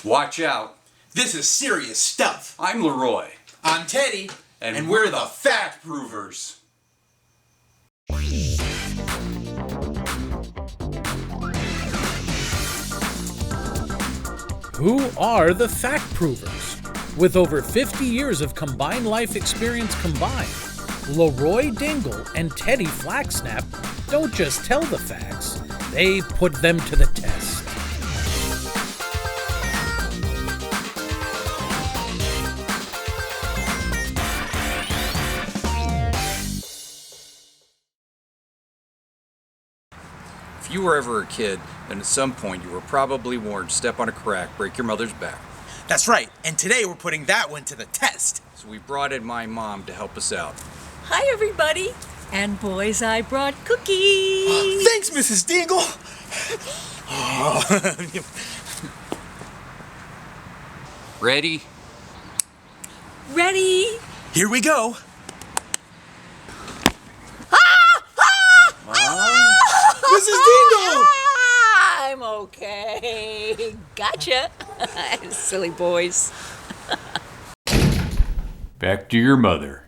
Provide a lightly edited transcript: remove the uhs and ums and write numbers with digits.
Watch out. This is serious stuff. I'm Leroy. I'm Teddy. And we're the FactProvers. Who are the FactProvers? With over 50 years of combined life experience combined, Leroy Dingle and Teddy Flaxsnap don't just tell the facts, they put them to the test. If you were ever a kid, then at some point you were probably warned, step on a crack, break your mother's back. That's right, and today we're putting that one to the test. So we brought in my mom to help us out. Hi, everybody. And boys, I brought cookies. Thanks, Mrs. Dingle. Ready? Ready? Here we go. Mrs. Dingle! I'm okay. Gotcha. Silly boys. Back to your mother.